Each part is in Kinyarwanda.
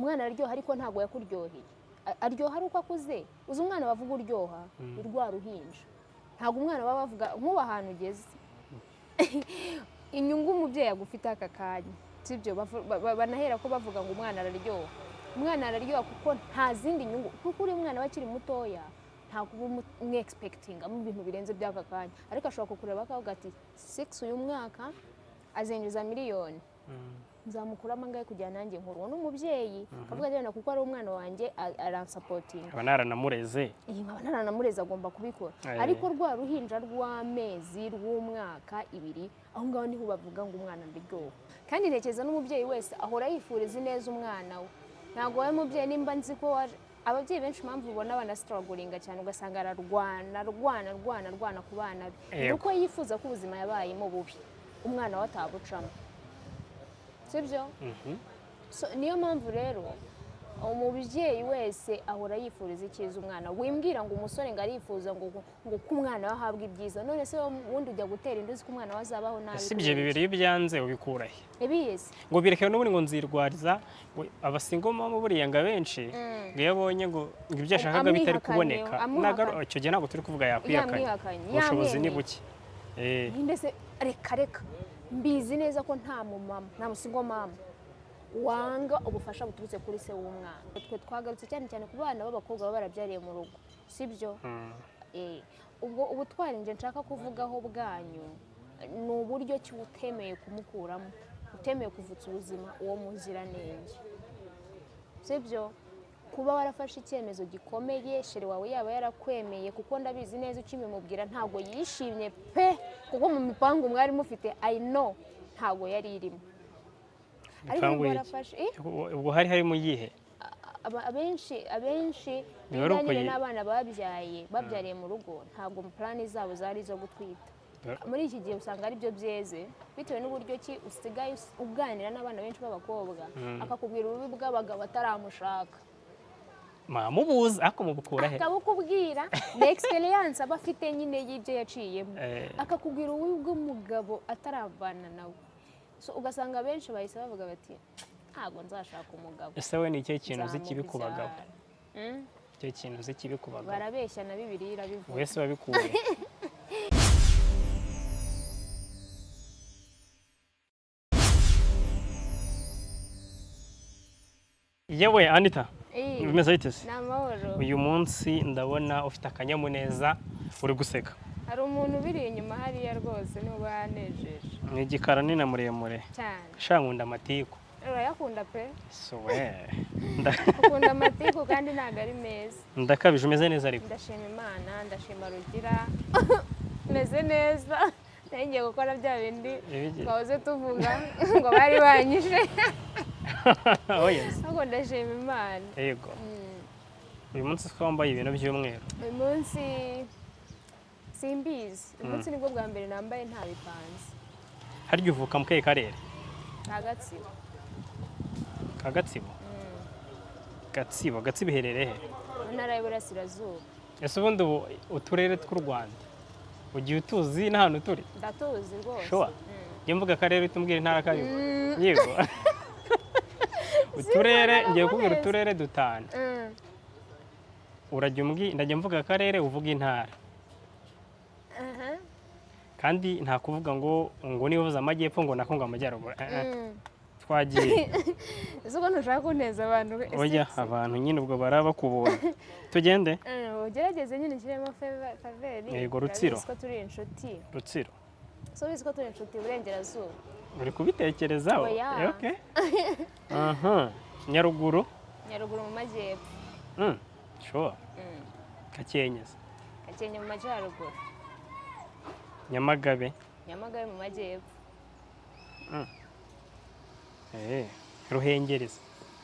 umwana araryoha ariko ntago yakuryoheye aryoha ari uko akuze uzi umwana bavuga uryoha irwa ruhinja ntago umwana baba bavuga nkuba ahantu ugeze inyungu umubyeyi agufite aka kanya sibyo banahera ko bavuga ngo umwana araryoha kuko nta zindi nyungu kuko uri umwana bakiri mutoya ntago umwe expecting mu bintu birenze by'aka kanya ariko ashobora kukureba akavuga ati 6 uyu mwaka azenjuza miliyoni nzamukuramo angahe kugira nanjye nkuru n'umubyeyi akavuga cyane kuko ari umwana wanjye aransapotinga naranamureze agomba kubikora ariko rwa ruhinja rw'amezi rw'umwaka 2 aho ngaho niho bavuga ngo umwana ndiryoha kandi ntekereza n'umubyeyi wese ahora yifuriza neza umwana we ntago we mubyeyi nimba nzi ko ababyeyi benshi mpamvu ubona abana strugglinga cyane ugasanga ararwana ku bana be nuko yifuza ko ubuzima yabayemo bubi umwana we atabucamo sibyo niyo mpamvu rero umubyeyi wese ahora yifuriza icyiza umwana wimbwira ngo umusore ngo arifuza ngo ko umwana we ahabwa ibyiza none se wundi ujya gutera indozi ko umwana we azabaho nabi sibye bibiri byanze ubikurahe ibizi ngo birekewe n'ubundi ngo nzirwariza abasingoma mu buriya nga benshi ngo yabonye ngo ibyo ashakaga bitari kuboneka icyo gihe ntabwo turi kuvuga yakwiyakanye ubushobozi ni buke ndetse reka mbizi neza ko nta musingo mama wanga ubufasha buturutse kuri se w'umwana twe twagarutse cyane ku bana b'abakobwa baba barabyariye mu rugo sibyo ubwo ubutwari nje nshaka kuvugaho bwanyu ni uburyo ki utemeye kumukuramo utemeye kuvutsa ubuzima uwo muziranenge sibyo kuba warafashe icyemezo gikomeye shere wawe yaba yarakwemeye kuko ndabizi neza ukimubwira ntago yishimye pe kuko mu mipango mwari mufite I know ntago yari irimo ariko warafashe ubwo hari mu yihe abenshi bindanye n'abana babyariye mu rugo ntago mu plan zabo zari zo gutwita muri iki gihe usanga ari byo byeze bitewe n'uburyo ki usigaye uganira n'abana benshi b'abakobwa akakubwira ububi bw'abagabo ataramushaka mubuza ako mubukura he akabukubwira na experience aba afite nyine y'ibyo yaciyemo akakubwira ububi bw'umugabo ataravana nawe so ugasanga benshi bahise bavuga bati ntago nzashaka umugabo ese we ni ikihe kintu uzi kibi ku bagabo icyo kintu uzi kibi ku bagabo barabeshya na Bibiliya irabivuga wese wabikuye yewe Anita bimeze bite se namahoro uyu munsi ndabona ufite akanyamuneza uri guseka hari umuntu biri inyuma hariya rwose n'ubu yanejeje ni igikara ni na muremure cyane shankunda amatiku urayakunda pe sowe ukunda amatiku kandi ntago ari meza ndakabije umeze neza ariko ndashima Imana ndashima Rugira meze neza ngiye gukora bya bindi twahoze tuvuga ngo bari banyishe ahubwo ndashima Imana yego uyu munsi twambaye ibintu by'umweru uyu munsi simbizi uyu munsi nibwo bwa mbere nambaye nta bipanze harya uvuka mu kahe karere Gatsibo iherereye he mu ntara y'Iburasirazuba ese ubundi uturere tw'u Rwanda ugiye utuzi n'ahantu turi ndatuzi rwose njye mvuga akarere utumbwira intara kabiri yego uturere ngiye kubwira uturere dutanu urajya ndajya mvuga akarere uvuga intara kandi nta kuvuga ngo niba uvuze amajyepfo ngo nako ngo amajyaruguru twagiye ese uko ntushaka kuneza abantu oya abantu nyine ubwo baraba bakubonye tugende ugerageze nyine nshyiremo faveri yego Rutsiro ko turi inshuti Rutsiro so bizi ko turi inshuti Burengerazuba uri kubitekerezaho okay Nyaruguru mu majyepfo sure Gakenke mu majyaruguru Nyamagabe mu majyepfo Ruhengeri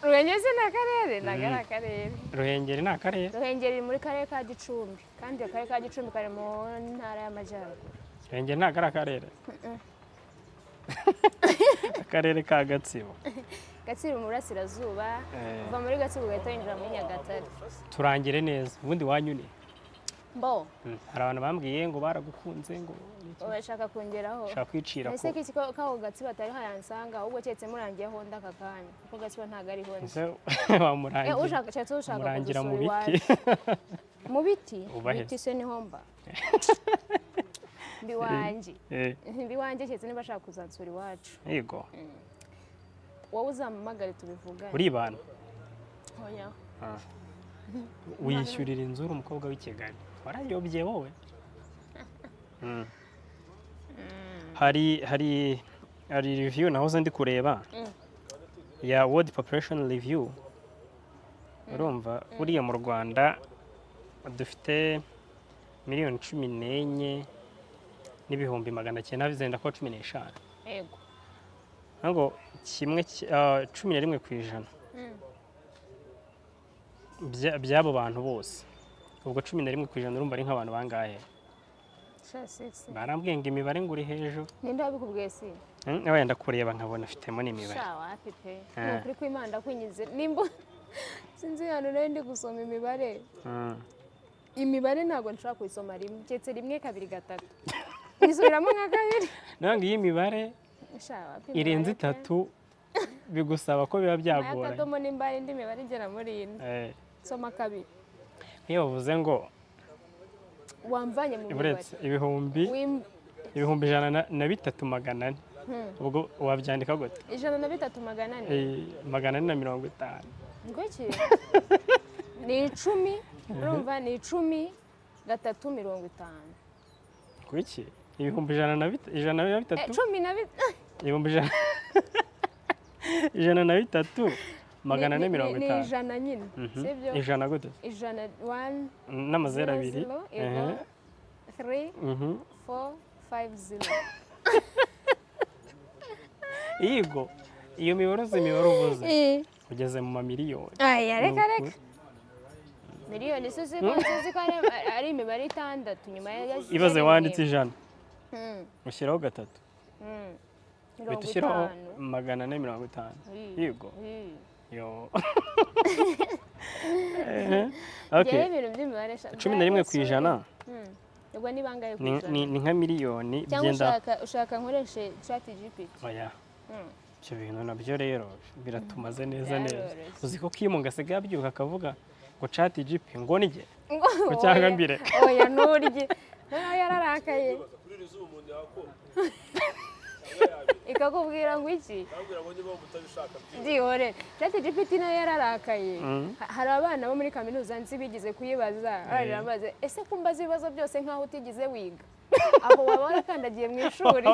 ni akarere ntabwo ari akarere Ruhengeri ni akarere Ruhengeri muri karere ka Gicumbi kandi akarere ka Gicumbi kari mu ntara y'Amajyaruguru Ruhengeri ntabwo ari akarere akarere ka Gatsibo mu Burasirazuba uva muri Gatsibo ugahita winjira muri Nyagatare turangire neza ubundi wanyune mbo hari abantu bambwiye ngo baragukunze ngo urashaka kongeraho ushaka kwicira ko ese kiki ko gatsiba atari hayansanga ahubwo cyetse murangiyeho ndaka kanya kuko gatsiba ntago ari ho ese wamurangira ushaka cyetse ushaka murangira mu kudusura biti mu biti Ubahe. biti se niho mba mbiwanje mbiwanje cyetse niba ashaka kuzansura iwacu yego wowe uzampamagare tubivuga uribana oya wishyurira inzu uri umukobwa w'i Kigali warayobye wowe hari review nahoze ndi kureba ya World Population Review urumva buriya mu Rwanda dufite miliyoni 14 n'ibihumbi 900 zenda ko 15 yego ngo kimwe 11 ku ijana by'abo bantu bose ubwo 11 ku ijana urumva ari nk'abantu bangahe barambwiye ngo imibare ngo uri hejuru ninde wabikubwiye si wenda kureba nkabona afitemo n'imibare wapi pe nukuri ko Imana kwinyize nimba sinzi hano nari ndi gusoma imibare ntabwo nshobora kuyisoma rimwe cyetse rimwe kabiri gatatu nisubiramo nka kabiri nange iyi mibare irenze 3 bigusaba ko biba byagora atatomo nimba indi mibare igera muri ine soma kabiri iyo bavuze ngo wamvanye mu mibare ibihumbi 103,400 ubwo wabyandika gute 103,400 450 ngwiki ni 10 urumva ni 10 gatatu 50 kuki ibihumbi 103 ibihumbi 103 magana ane mirongo itanu ni ijana nyine sibyo ijana gute ijana 1 n'amazero 2 3 4 5 0 yego iyo mibare uvuze ugeze mu mamiliyoni aya reka miliyoni se ko ari imibare 6 nyuma ya ibaze wanditse ijana ushyiraho gatatu uhita ushyiraho 450 yego yo okay 11 ku ijana ubwo ni bangaye ku ijana ni nka miliyoni byenda ushaka nkoreshe chat GPT oya cyo bintu nabyo rero biratumaze neza uzi ko kimunga asigaye abyuka akavuga ngo chat GPT ngo nige ko cyangwa mbire oya nurye yararakaye ikakubwira ngo iki ndihore chat GPT nayo yararakaye hari abana bo muri kaminuza nzi bigize kuyibaza arabaze ese kumbaza ibibazo byose nkaho utigize wiga aho waba warakandagiye mu ishuri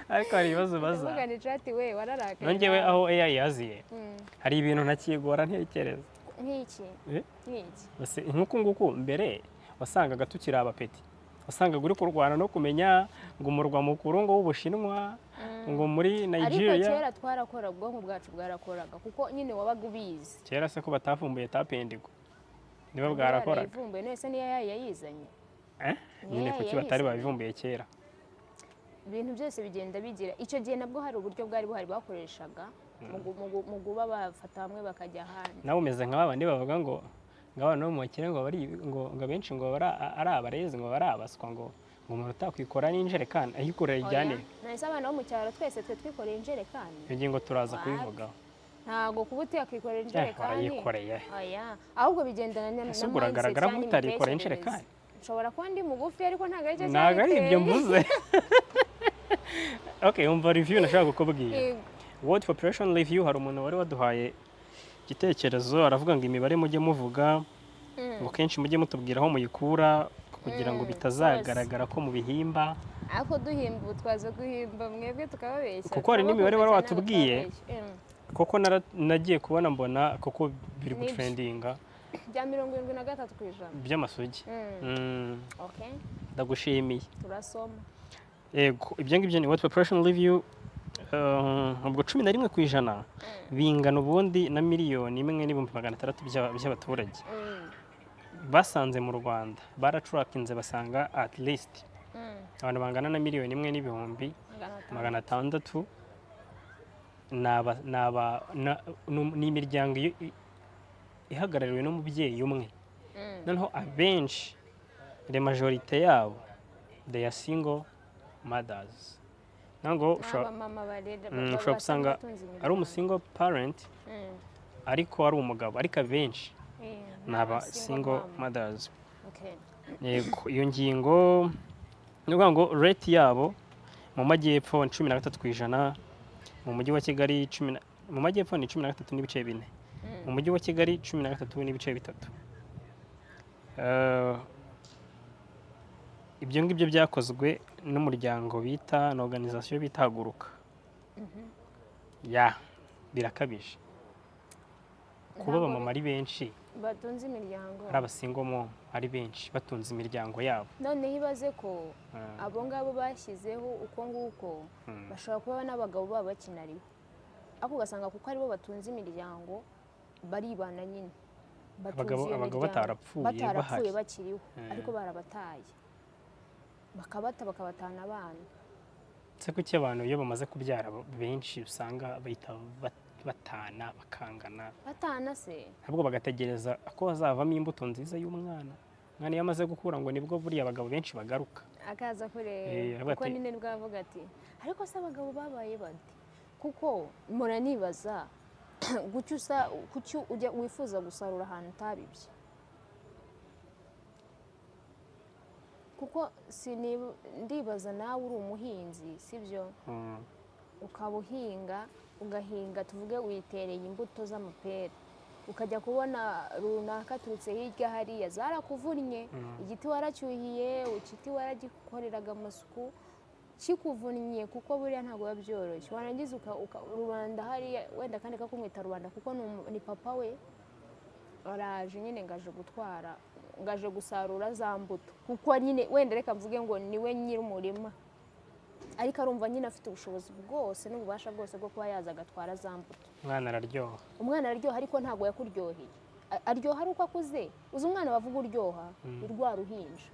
ariko hari ibibazo baza uvuga ni chat we wararakaye nongewe aho AI yaziye hari ibintu ntakigora ntekereza nk'iki nk'uku nguku mbere wasangaga tukiri abapeti wasangaga uri kurwana no kumenya ngo umurwa mukuru ngo w'Ubushinwa ngo muri Nigeria ariko kera twarakora ubwonko bwacu bwarakoraga kuko nyine wabaga ubizi kera se ko batafumbuye tapendigo niba bwarakoraga ivumbuye nese niyo yayizanye nyine kuki batari babivumbuye kera ibintu byose bigenda bigira icyo gihe nabwo hari uburyo bwari buhari bakoreshaga mu guba bafata hamwe bakajya ahandi nawe umeze nka babandi bavuga ngo ngabana mu makire ngo bari ngo benshi ngo ari abarezi ngo bari abaswa ngo umuntu utakwikora n'injerekani ayikorera ijyane nahise abana bo mu cyaro twese twe twikoreye injerekani iyo ngingo turaza kubivugaho ntago kuba utiyakikorera injerekani ayikoreye ahubwo bigendana na uragaragara nk'utarikoreye injerekani nshobora kuba ndi mugufi ariko ntago ari cyo cyane ntago ari ibyo mvuze okay umva review nashaka kukubwira World Population Review hari umuntu wari waduhaye igitecyerezo aravuga ngo imibare mujye muvuga ngo kenshi mujye mutubwira aho muyikura kugira ngo bitazagaragara ko mu bihimba ako duhimba twaza guhimba mwebwe tukababeshya kuko hari n'imibare wari watubwiye koko nagiye kubona mbona koko biri gutrendinga bya 73% by'amasugi okay ndagushimiye turasoma yego ibyo ngibyo ni World Population Review ubwo 11 ku ijana bingana ubundi na miliyoni 1,600 by'abaturage basanze mu Rwanda baracurakinze basanga at least abantu bangana na miliyoni 1,600 ni imiryango ihagarariwe n'umubyeyi umwe noneho abenshi le majorite yabo they are single mothers. Ntabwo ushobora gusanga ari umusingle parent ariko ari umugabo, ariko abenshi ni aba single mothers. Yego, iyo ngingo ni ukuvuga ngo rate yabo mu majyepfo ni 13%, mu mujyi wa Kigali mu majyepfo ni 13.4, mu mujyi wa Kigali 13.3. Ibyo ngibyo byakozwe n'umuryango bita na organisation bita Haguruka. Ya birakabije kuba abamama ari benshi batunze imiryango, ari abasingomo ari benshi batunze imiryango yabo. noneho ibaze ko abo ngabo bashyizeho uko nguko bashobora kuba n'abagabo babo bakinariwe, ariko ugasanga kuko aribo batunze imiryango baribana nyine, abagabo batarapfuye bakiriho, ariko barabataye bakabatana abana. Se kuki abantu iyo bamaze kubyara benshi usanga bahita batana bakangana? Batana se ahubwo bagategereza ko bazavamo imbuto nziza y'umwana. Mwana iyo amaze gukura ngo nibwo buriya abagabo benshi bagaruka akaza kureba kuko nyine bwavuga ati ariko se abagabo babaye bati, kuko muranibaza kuki ujya wifuza gusarura ahantu utabibye, kuko ndibaza nawe uri umuhinzi sibyo, ukaba ugahinga tuvuge witereye imbuto z'amapera, ukajya kubona runaka turutse hirya hariya zarakuvunnye, igiti waracyuhiye, igiti waragikoreraga amasuku kikuvunnye, kuko buriya ntabwo biba byoroshye. Warangiza rubanda hariya wenda kandi kakumwita rubanda kuko ni papa we araje nyine ngaje gusarura za mbuto, kuko nyine wenda reka mvuge ngo niwe nyiri umurima, ariko arumva nyine afite ubushobozi bwose n'ububasha bwose bwo kuba yaza agatwara za mbuto. Umwana araryoha ariko ntabwo yakuryoheye, aryoha ari uko akuze. uzi umwana bavuga uryoha ni rwa ruhinja,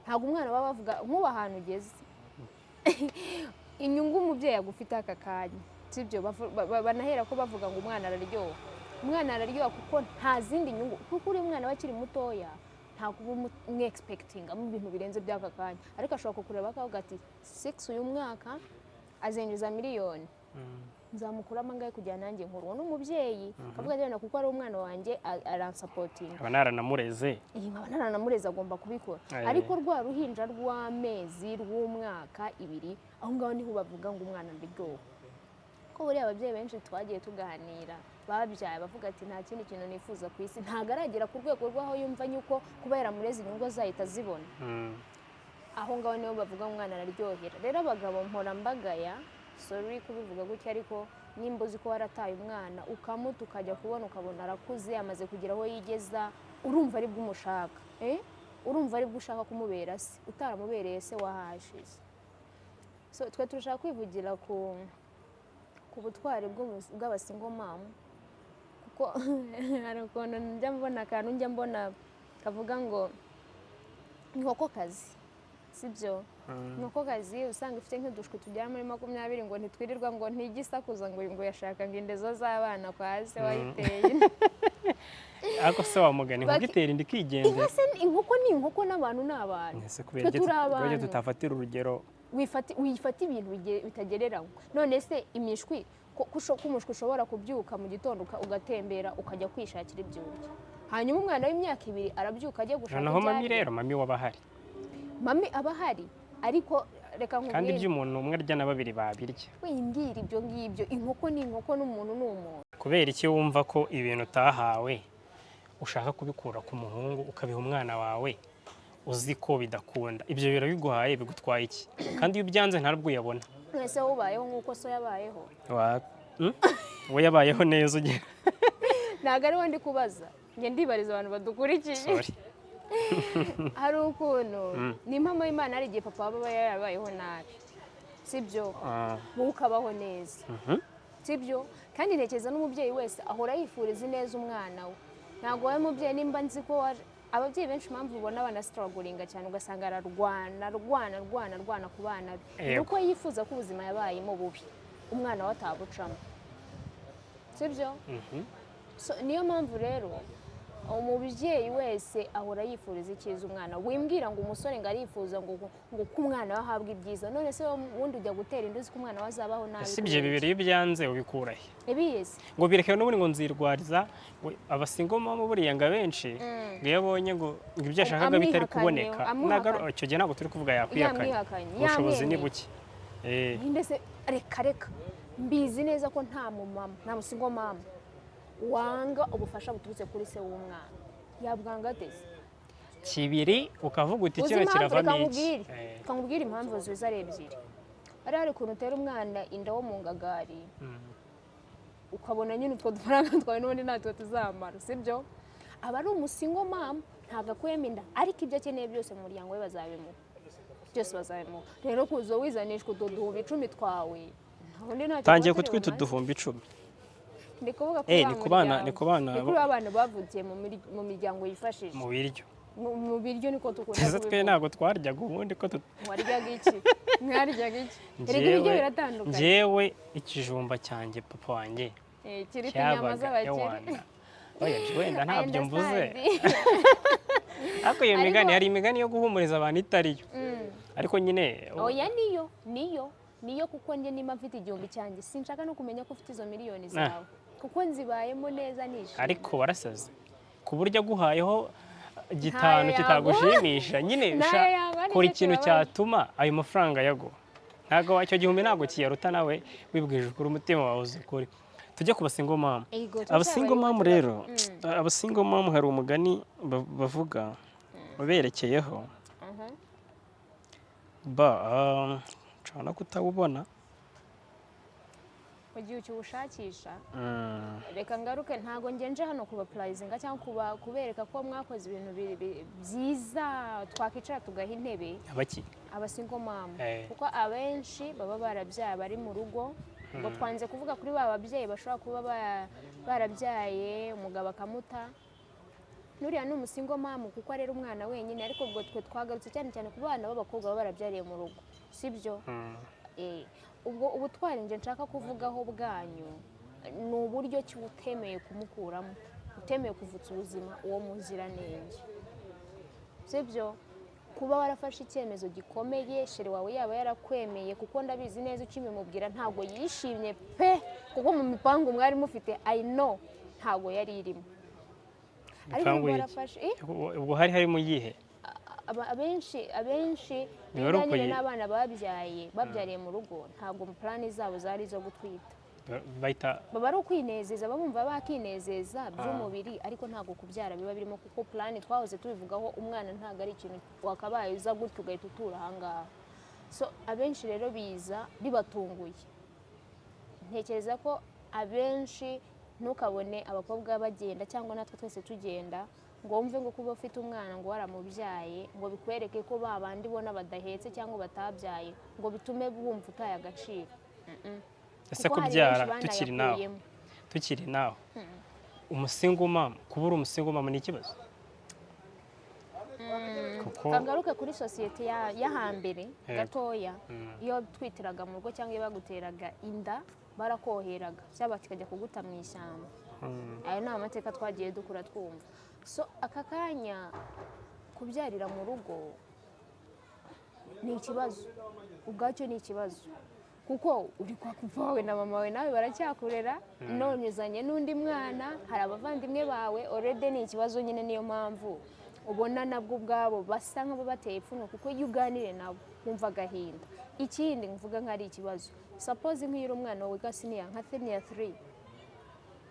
ntabwo umwana baba bavuga nk'ubu ahantu ugeze inyungu umubyeyi agufite aka kanya sibyo, banahera ko bavuga ngo umwana araryoha. Umwana araryoha kuko nta zindi nyungu, kuko uri umwana bakiri mutoya ntabwo umwe-expectinga mu bintu birenze by'aka kanya, ariko ashobora kukureba akavuga ati 6 uyu mwaka azinjiza miliyoni, nzamukuramo angahe kugira nanjye nkuru. Uwo n'umubyeyi akavuga ati kuko ari umwana wanjye aransapotinga, aba naranamureze, agomba kubikora. Ariko rwa ruhinja rw'amezi rw'umwaka 2 aho ngaho niho bavuga ngo umwana araryoha. Ko buriya ababyeyi benshi twagiye tuganira babyaye bavuga ati nta kindi kintu nifuza ku isi, ntago aragera ku rwego rw'aho yumva yuko kuba yaramureze inyungu azahita zibona. Aho ngaho niho bavuga umwana araryohera. Rero abagabo mpora mbagaya, sorry kubivuga gutya, ariko nimba uzi ko warataye umwana ukamuta ukajya kubona ukabona arakuze amaze kugira aho yigeza, urumva ari bw'umushaka urumva ari bw'ushaka kumubera se, utaramubereye se wahashize. So twe turashaka kwivugira ku butwari bw'abasingo mamu, kuko hari ukuntu njya mbona akantu njya mbona kavuga ngo inkokokazi sibyo, inkokokazi usanga ifite nk'udushwi tugera muri 20 ngo ntitwirirwa ngo ntigisakuza ngo yashaka ngo indezo z'abana kwa se wayiteye. Ako se wamugana inkoko itera indi kigendera. Inkoko ni inkoko n'abantu n'abantu. Kubera tutafatira urugero wifata ibintu bitagereranywa. None se imishwi kumushwi ushobora kubyuka mu gitondo ugatembera ukajya kwishakira ibyo urya, hanyuma umwana w'imyaka 2 arabyuka ajya gushaka ibyo. Naho mami rero mami wabahari, mami abahari, ariko reka nkubwire kandi by'umuntu umwe arya na 2 babirya. Wimbwira ibyo ngibyo, inkoko ni inkoko n'umuntu ni umuntu. Kubera iki wumva ko ibintu utahawe ushaka kubikura ku muhungu ukabiha umwana wawe uzi ko bidakunda? Ibyo birabiguhaye bigutwaye iki? Kandi iyo byanze ntarubwo uyabona. Mwese ubayeho nk'uko so yabayeho. We yabayeho neza ugiye. Ntago ari ndi kubaza, nge ndibariza abantu badukurikiye. Hari ukuntu ni impamo y'Imana, ari igihe papa baba yabayeho nabi sibyo, wowe ukabaho neza sibyo. Kandi ntekereza n'umubyeyi wese ahora yifuriza neza umwana we. Ntago wawe mubyeyi nimba nzi ko ababyeyi benshi mpamvu ubona abana strugglinga cyane, ugasanga ararwana ku bana be, nuko yifuza ko ubuzima yabayemo bubi umwana we atabucamo sibyo. So niyo mpamvu rero umubyeyi wese ahora yifuriza icyiza umwana. Wimbwira ngo umusore ngo arifuza ngo ko umwana we ahabwa ibyiza, none se wundi ujya gutera inda uzi ko umwana we azabaho nabi? ese ibyo bibiri iyo byanze ubikura he? Ibizi ngo birekewe n'ubundi ngo nzirwariza abasingo mama buriya ngo abenshi ngo iyo abonye ngo ibyo ashakaga bitari kuboneka icyo gihe ntabwo turi kuvuga yakwihakanye, ubushobozi ni buke. ndetse reka mbizi neza ko nta mumama nta musingo mama wanga ubufasha buturutse kuri se w'umwana. Yabwanga ateze kibiri ukavuga uti kino kiravamo iki? Kamubwira impamvu ziza ari ebyiri. Ari ukuntu utera umwana inda wo mu ngagari ukabona nyine utwo dufaranga twawe n'ubundi natwe tuzamara, sibyo? Aba ari umusingo mama ntabwo akuyemo inda, ariko ibyo akeneye byose mu muryango we bazabimuha, byose bazabimuha. Rero kuza wizanishwa uduhumbi 10 twawe tangiye kutwita uduhumbi 10. Ni kuvuga ko ni kubana abana bavukiye mu miryango yifashije mu biryo. Mu biryo niko tukunda. Twe ntabwo twaryaga ubundi ko waryaga iki? Mwaryaga iki? Erega ibiryo biratandukanye. Njyewe ikijumba cyanjye papa wanjye kirita inyama z'abakire. Oya wenda ntabyo mvuze. Ariko iyo migani hari imigani yo guhumuriza abantu itariyo. Ariko nyine oya niyo kuko njye nimba mfite igihumbi cyanjye sinshaka no kumenya ko ufite izo miliyoni zawe, kuko nzibayemo neza nishimye. Ariko warasaze ku buryo aguhayeho 5 kitagushimisha, nyine kora ikintu cyatuma ayo mafaranga yaguha. Ntago icyo gihumbi ntabwo kiyaruta nawe wibwije ukuri umutima wawe uzi ukuri. Tujye ku basingo mama. Abasingo mama rero, abasingo mama hari umugani bavuga baberekeyeho nshobora kutawubona mu gihe ukiwushakisha. Reka ngaruke, ntago ngenje hano kubapurayizinga cyangwa kubereka ko mwakoze ibintu byiza twakwicara tugaha intebe. Abasingo mama kuko abenshi baba barabyaye bari mu rugo, ngo twanze kuvuga kuri ba babyeyi bashobora kuba barabyaye umugabo akamuta. Nuriya ni umusingo mama kuko arera umwana wenyine, ariko ubwo twe twagarutse cyane ku bana b'abakobwa baba barabyariye mu rugo, sibyo? Ubwo ubutwari nje nshaka kuvugaho bwanyu ni uburyo ki utemeye kumukuramo, utemeye kuvutsa ubuzima uwo muziranenge, sibyo? Kuba warafashe icyemezo gikomeye, shere wawe yaba yarakwemeye, kuko ndabizi neza ukimubwira ntabwo yishimye pe, kuko mu mipango mwari mufite I know ntabwo yari irimo. Ariko warafashe ubwo hari mu yihe abenshi bijyanye n'abana babyariye mu rugo, ntabwo plani zabo zari zo gutwita. Baba ari ukwinezeza, babumva bakinezeza by'umubiri, ariko ntabwo kubyara biba birimo, kuko plani twahoze tubivugaho umwana ntabwo ari ikintu wakabaye uza gutyo ugahita utura ahangaha. So abenshi rero biza bibatunguye. Ntekereza ko abenshi ntukabone abakobwa bagenda cyangwa natwe twese tugenda ngo wumve ngo kuba ufite umwana ngo waramubyaye ngo bikwereke ko babandi bona badahetse cyangwa batabyaye ngo bitume bumva utaye agaciro. Ese kubyara tukiri naho umusingo mama, kubura umusingo mama ni ikibazo? Kangaruke kuri sosiyete y'ahambere gatoya, iyo twitiraga mu rugo cyangwa iyo baguteraga inda barakoheraga cyangwa kikajya kuguta mu ishyamba. Ayo ni amateka twagiye dukura twumva. So aka kanya kubyarira mu rugo ni ikibazo, ubwacyo ni ikibazo, kuko uri kwa papa wawe na mama wawe nawe baracyakurera, none uzanye n'undi mwana, hari abavandimwe bawe already, ni ikibazo nyine. Niyo mpamvu ubona nabwo ubwabo basa nk'abo bateye ipfunwe, kuko iyo uganire nabo wumva agahinda. Ikindi mvuga nk'ari ikibazo, suppose nk'iyo uri umwana wiga senior nka senior 3,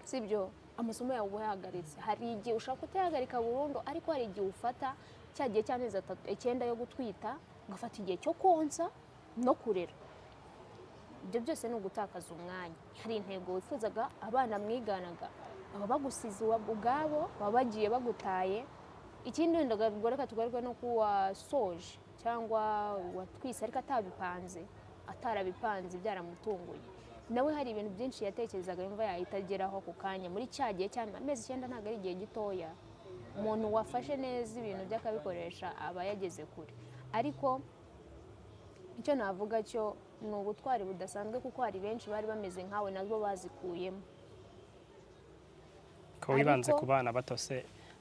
sibyo, amasomo yawe uhagaritse, hari igihe ushaka kutayagarika burundu, ariko hari igihe ufata cya gihe cy'amezi 9 yo gutwita, ugafata igihe cyo konsa no kurera. Ibyo byose ni ugutakaza umwanya. Hari intego wifuzaga, abana mwiganaga aba bagusize ubwabo, baba bagiye bagutaye. Ikindi wenda reka tugaruke no kuwasoje cyangwa watwise ariko atarabipanze byaramutunguye. Nawe hari ibintu byinshi yatekerezaga yumva yahita ageraho ku kanya, muri cya gihe cy'amezi 9 ntabwo ari igihe gitoya. Umuntu wafashe neza ibintu by'akabikoresha aba yageze kure. Ariko icyo navuga cyo ni ubutwari budasanzwe, kuko hari benshi bari bameze nkawe nabo bazikuyemo. Ko wibanze ku bana bato se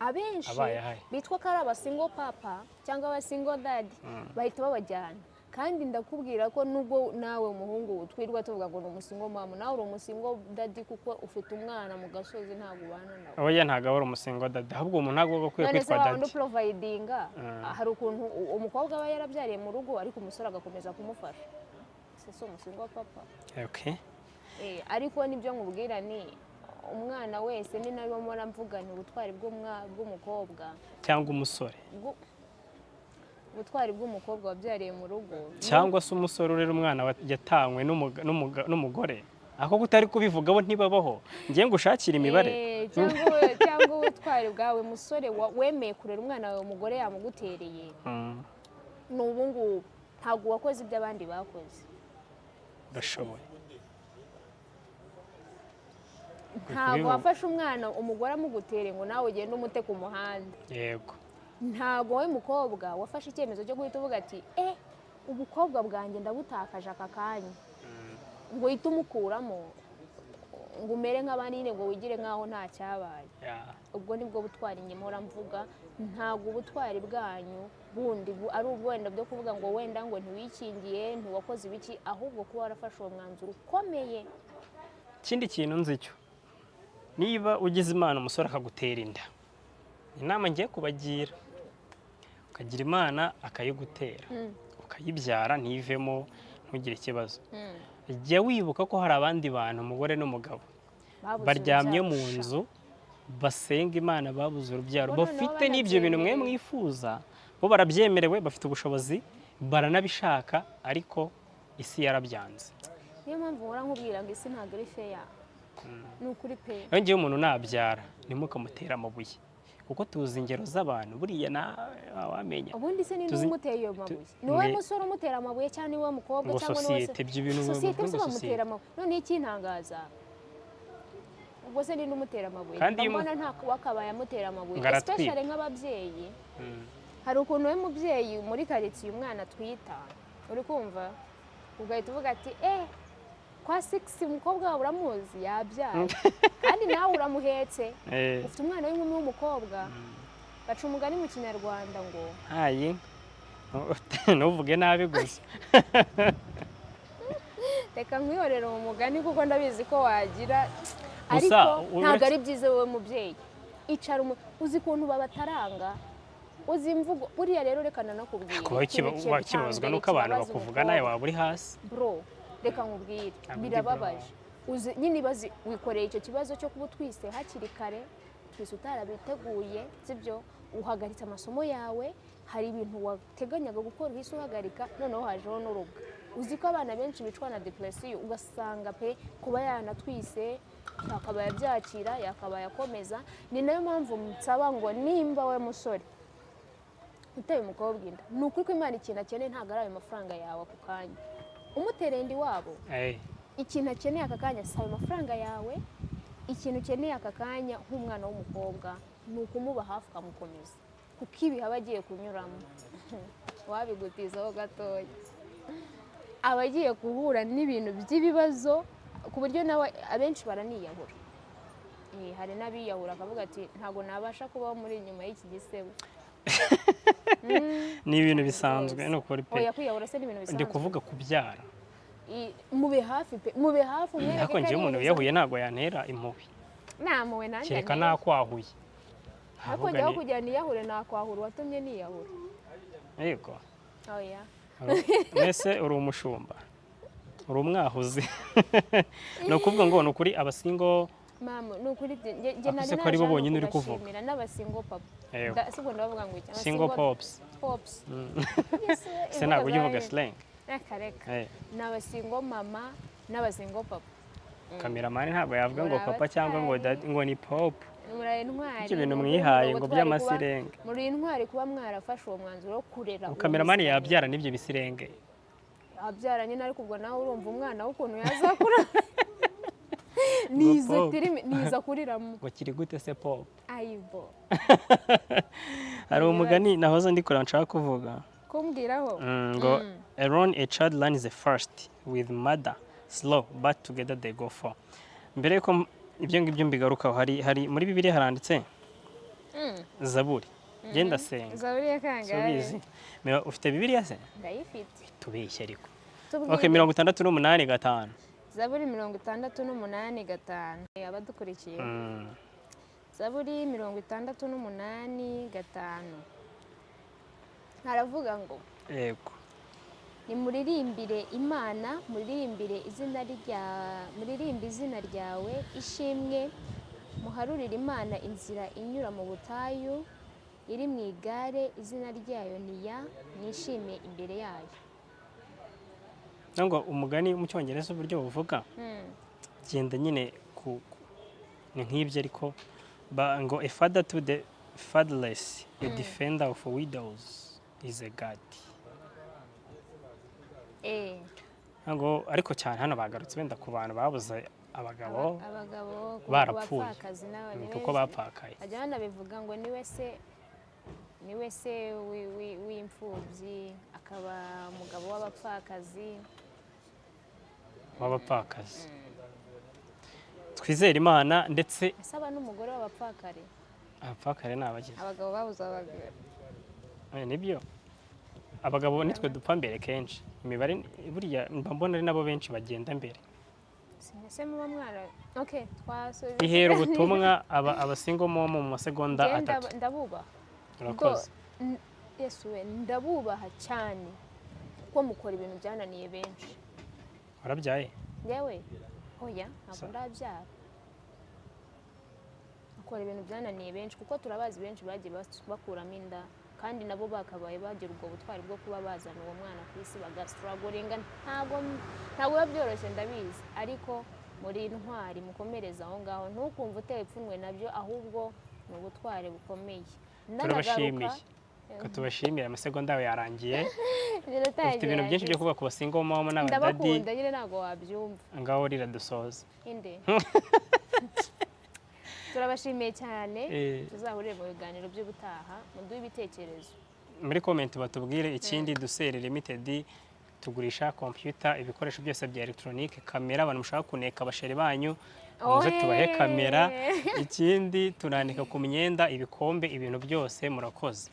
abenshi Abaye ahari. bitwa ko ari abasingo papa cyangwa abasingo dadi bahita babajyana. Kandi ndakubwira ko nubwo nawe umuhungu twirwa tuvuga ngo ni umusingo mama, nawe uri umusingo dadi kuko ufite umwana mu gasozi ntabwo ubana nawe. oya ntabwo ari umusingo dadi, ahubwo umuntu ntabwo agakwiye none se kwitwa wawundi dadi. uprovidinga hari ukuntu umukobwa aba yarabyariye mu rugo ariko umusore agakomeza kumufasha, si umusingo papa. Okay. Ariko nibyo nkubwira ni umwana wese ni nayo mpora mvuga ni ubutwari bw'umukobwa cyangwa umusore ubutwari bw'umukobwa wabyariye mu rugo cyangwa se umusore urera umwana yatanywe n'umugore, aho kutari kubivuga bo ntibabaho, ngiye ngushakira imibare. cyangwa ubutwari bwawe musore wemeye kurera umwana wawe umugore yamugutereye, ni ubu ngubu ntabwo wakoze ibyo abandi bakoze. Urashoboye. Ntabwo wafashe umwana umugore amugutere ngo nawe ugende umute ku muhanda. Yego. Ntabwo we mukobwa wafashe icyemezo cyo guhita uvuga ati ubukobwa bwanjye ndabutakaje aka kanya, ngo uhite umukuramo ngo umere nk'abandi nyine ngo wigire nk'aho nta cyabaye. Ubwo nibwo butwari njye mpora mvuga. Ntabwo ubutwari bwanyu bundi ari ubwenda byo kuvuga ngo wenda ngo ntiwikingiye ntiwakoze ibiki, ahubwo kuba warafashe uwo mwanzuro ukomeye. Ikindi kintu nzi cyo, niba ugize imana umusore akagutera inda, inama ngiye kubagira, ukagira imana akayigutera ukayibyara ntivemo ntugire ikibazo, jya wibuka ko hari abandi bantu umugore n'umugabo baryamye mu nzu basenga imana babuze urubyaro, bafite n'ibyo bintu mwe mwifuza, bo barabyemerewe, bafite ubushobozi, baranabishaka, ariko isi yarabyanze. Niyo mpamvu nkora nkubwira ngo isi ntabwo ari feya, ni ukuri pe. Yongeyeho umuntu nabyara ntimukamutera amabuye, kuko tuzi ingero z'abantu buriya wamenya. Ubundi se ninde umuteye ayo mabuye? Ni wowe musore umutera amabuye cyangwa ni wowe mukobwa cyangwa ni wowe sosiyete by'ibintu sosiyete se bamutera amabuye? None ikintangaza ubwo se ninde umutera amabuye? Mbona nta wakabaye amutera amabuye, especially nk'ababyeyi. Hari ukuntu we mubyeyi muri karitsiye umwana twita, uri kumva ugahita uvuga ati kwa 6 umukobwa wawe uramuzi yabyaye kandi nawe uramuhetse, ufite umwana w'inkumi w'umukobwa. Baca umugani mu Kinyarwanda ngo hayi ntuvuge nabi gusa. Reka nkwiyorere mu mugani kuko ndabizi ko wagira, ariko ntabwo ari byiza wowe mubyeyi. Icara uzi ukuntu babataranga, uzi imvugo. Buriya rero reka nanakubwira wakibabazwa nuko abantu bakuvuga nawe waba uri hasi. Bro, reka nkubwire birababaje. Uzi nyine bazi wikoreye icyo kibazo cyo kuba twise hakiri kare, twise utarabiteguye, sibyo? Uhagaritse amasomo yawe, hari ibintu wateganyaga gukora uhise uhagarika, noneho hajeho n'urugo. Uzi ko abana benshi bicwa na depression, ugasanga pe kuba yanatwise yakabaye byakira, yakabaye akomeza. Ni nayo mpamvu nsaba ngo nimba we musore uteye umukobwa inda, ni ukuri ko Imana ikintu akeneye ntabwo ari ayo mafaranga yawe ako kanya umutereye indi wabo. Ikintu akeneye aka kanya si ayo mafaranga yawe. Ikintu ukeneye aka kanya nk'umwana w'umukobwa ni ukumuba hafi ukamukomeza, kuko ibi aba agiye kunyuramo wabigutizaho gatoya, aba agiye guhura n'ibintu by'ibibazo ku buryo nawe abenshi baraniyahura. Hari n'abiyahura akavuga ati ntabwo nabasha kubaho muri inyuma y'iki gisebo. Ni ibintu bisanzwe no kuri pe. Oya, kwiyahura se ni ibintu bisanzwe. Ndi kuvuga kubyara. Mube hafi pe, mube hafi umwereke. Ariko ngiye umuntu yahuye ntago yantera impuhwe. Namuwe nanjye. Kereka nakwahuye. Ariko njyaho kugira niyahure nakwahura watumye niyahura. Yego. Oya. Mbese uri umushumba, uri umwahuzi. No kuvuga ngo ni ukuri abasingo mama, ni ukuri njye nari ko ari bo bonyine uri kuvuga n'abasingo papa. Sibwo ndavuga ngo iki single pops. Se ntabwo uvuga slang. Reka n'abasingo mama n'abasingo papa. Kameramani ntabwo yavuga ngo papa cyangwa ngo dad, ngo ni pop. Muri intwari ibintu mwihaye ngo by'amasirenge. Muri intwari kuba mwarafashe uwo mwanzuro wo kurera. Kameramani yabyara n'ibyo bisirenge. Yabyara nyine, ariko ubwo nawe urumva umwana w'ukuntu yazakura. Niza kuriramo. Ngo kiri gute se pop? Ayibo. Hari umugani nahoze ndikora nshaka kuvuga. Kumbwiraho. Ngo around a child learns the first with mother slow but together they go far. Mbere ko ibyo ngibyo mbigarukaho hari muri Bibiliya haranditse zaburi genda senga zaburi ya kangahe? subizi ufite bibiliya se Ndayifite. tubeshye ariko Tubwire. okay 68:5 Zaburi 68:5 abadukurikiye. Zaburi 68:5 haravuga ngo yego nimuririmbire Imana, muririmbe izina ryawe ishimwe, muharurire Imana inzira inyura mu butayu, iri mu igare, izina ryayo mwishime imbere yayo. ngo umugani mu cyongereza uburyo buvuga genda nyine ni nk'ibyo ariko ngo a father to the fatherless, a defender of widows is a God. ngo ariko cyane hano bagarutse wenda ku bantu babuze abagabo barapfuye kuko bapfakaye. Ajya banabivuga ngo niwe se w'imfubyi, akaba umugabo w'abapfakazi. Twizere Imana ndetse asaba n'umugore w'abapfakare. Abapfakare ni abagize abagabo babuze abagore. Nibyo abagabo nitwe dupfa mbere kenshi, imibare buriya mbona ari nabo benshi bagenda mbere. Sinese muba mwara okay twasoje ihera ubutumwa abasingo mu masegonda atatu. Ndabubaha urakoze Yesu we ndabubaha cyane kuko mukora ibintu byananiye benshi. Warabyaye? Yewe oya ntabwo ndabyara. Mukora ibintu byananiye benshi kuko turabazi benshi bagiye bakuramo inda, kandi nabo bakabaye bagira ubwo butwari bwo kuba bazana uwo mwana ku isi bagastragoringa. Ntabwo biba byoroshye ndabizi, ariko muri intwari mukomereza aho ngaho, ntukumve uteye ipfunwe nabyo, ahubwo ni ubutwari bukomeye. Turabashimiye ko tubashimira amasegonda yawe yarangiye. Ufite ibintu byinshi byo kuvuga ku basingo mama n'abadadi. Ndabakunda nyine ntabwo wabyumva. Ngaho rira dusoza Inde turabashimiye cyane. Tuzahurire mu biganiro by'ubutaha, muduhe ibitekerezo muri comment batubwire. Ikindi Dusigire Limited tugurisha computer, ibikoresho byose bya electronique, kamera, abantu mushaka kuneka abasheri banyu muze tubahe kamera. Ikindi tunanika ku myenda, ibikombe, ibintu byose. Murakoze.